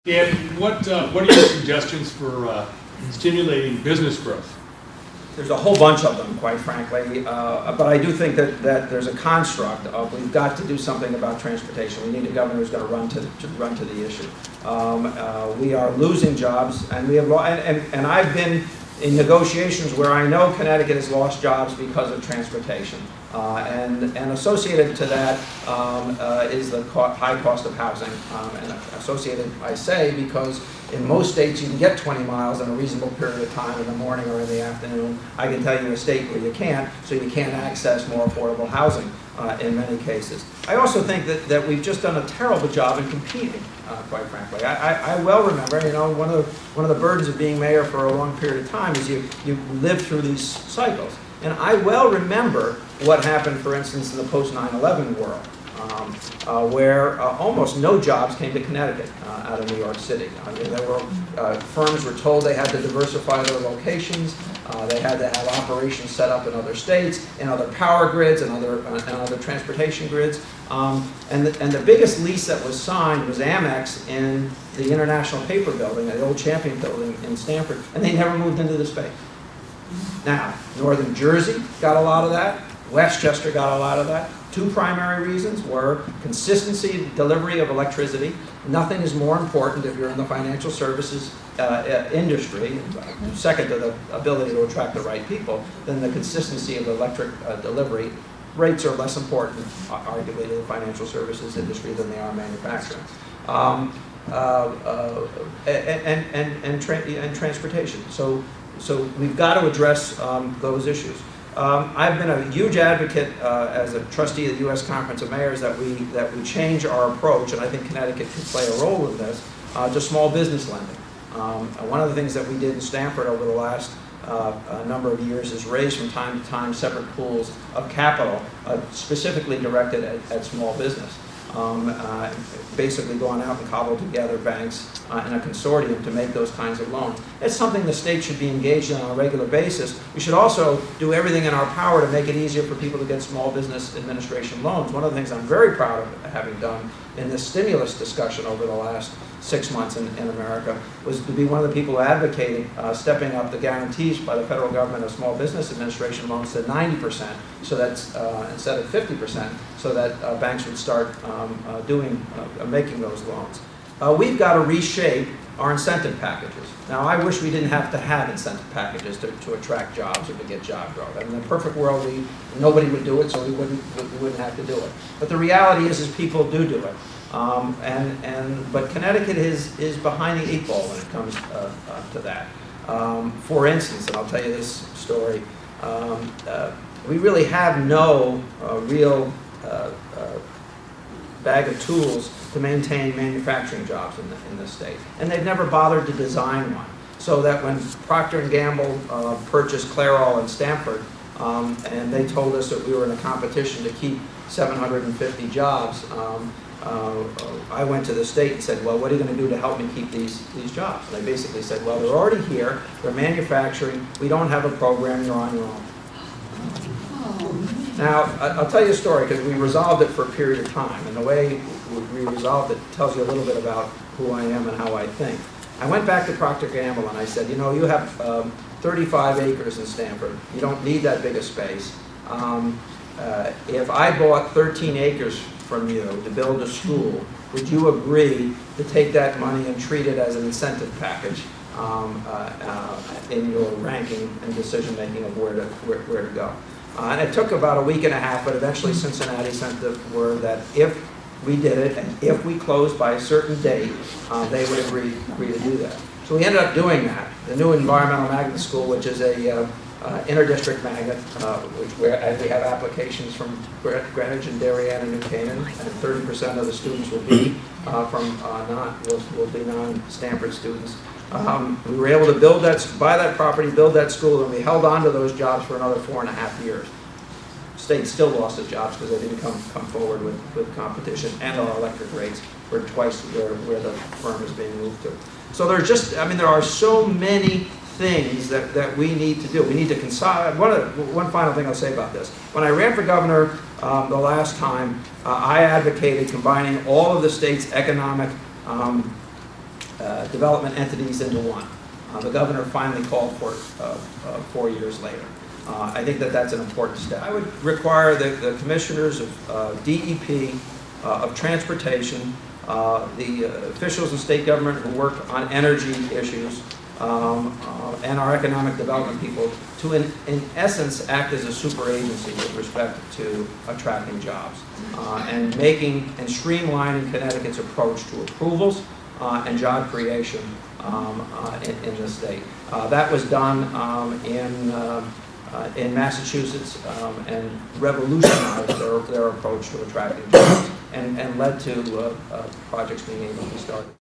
Dan, what are your suggestions for stimulating business growth? There's a whole bunch of them, quite frankly, but I do think that there's a construct of we've got to do something about transportation. We need a governor who's going to run to the issue. We are losing jobs, and we have and I've been in negotiations where I know Connecticut has lost jobs because of transportation, and associated to that is the high cost of housing, and associated, I say, because in most states you can get 20 miles in a reasonable period of time in the morning or in the afternoon. I can tell you a state where you can't, so you can't access more affordable housing in many cases. I also think that we've just done a terrible job in competing, quite frankly. I well remember, you know, one of the burdens of being mayor for a long period of time is you live through these cycles. And I well remember what happened, for instance, in the post 9/11 world, where almost no jobs came to Connecticut out of New York City. I mean, there were firms were told they had to diversify their locations. They had to have operations set up in other states, in other power grids, and other transportation grids. And the biggest lease that was signed was Amex in the International Paper Building, the old Champion Building in Stamford, and they never moved into the space. Now, Northern Jersey got a lot of that. Westchester got a lot of that. Two primary reasons were consistency of delivery of electricity. Nothing is more important if you're in the financial services industry, second to the ability to attract the right people, than the consistency of electric delivery. Rates are less important, arguably, to the financial services industry than they are manufacturing. And transportation. So we've got to address those issues. I've been a huge advocate as a trustee of the U.S. Conference of Mayors that we change our approach, and I think Connecticut could play a role in this, to small business lending. One of the things that we did in Stamford over the last number of years is raise from time to time separate pools of capital specifically directed at small business. Basically going out and cobble together banks in a consortium to make those kinds of loans. It's something the state should be engaged in on a regular basis. We should also do everything in our power to make it easier for people to get small business administration loans. One of the things I'm very proud of having done in this stimulus discussion over the last 6 months in America was to be one of the people who advocated stepping up the guarantees by the federal government of small business administration loans to 90%, so that's instead of 50%, so that banks would start making those loans. We've got to reshape our incentive packages. Now, I wish we didn't have to have incentive packages to attract jobs or to get job growth. I mean, in the perfect world, nobody would do it, so we wouldn't have to do it. But the reality is people do it. But Connecticut is behind the 8 ball when it comes to that. For instance, and I'll tell you this story, we really have no real bag of tools to maintain manufacturing jobs in the state. And they've never bothered to design one. So that when Procter & Gamble purchased Clairol in Stamford, and they told us that we were in a competition to keep 750 jobs, I went to the state and said, well, what are you going to do to help me keep these jobs? And they basically said, well, they're already here, they're manufacturing, we don't have a program, you're on your own. Now, I'll tell you a story, because we resolved it for a period of time, and the way we resolved it tells you a little bit about who I am and how I think. I went back to Procter & Gamble and I said, you know, you have 35 acres in Stamford, you don't need that big a space. If I bought 13 acres from you to build a school, would you agree to take that money and treat it as an incentive package in your ranking and decision making of where to go? And it took about a week and a half, but eventually Cincinnati sent the word that if we did it and if we closed by a certain date, they would agree to do that. So we ended up doing that. The new environmental magnet school, which is a inter-district magnet, where we have applications from Greenwich and Darien and New Canaan, and 30% of the students will be non-Stanford students. We were able to buy that property, build that school, and we held on to those jobs for another 4.5 years. State still lost the jobs because they didn't come forward with competition, and our electric rates were twice where the firm is being moved to. So there are so many things that we need to do. We need to consolidate. One final thing I'll say about this. When I ran for governor the last time, I advocated combining all of the state's economic development entities into one. The governor finally called for it 4 years later. I think that that's an important step. I would require the commissioners of DEP, of transportation, the officials in state government who work on energy issues, and our economic development people to, in essence, act as a super agency with respect to attracting jobs and making and streamlining Connecticut's approach to approvals and job creation in the state. That was done in Massachusetts and revolutionized their approach to attracting jobs and led to projects being able to be started.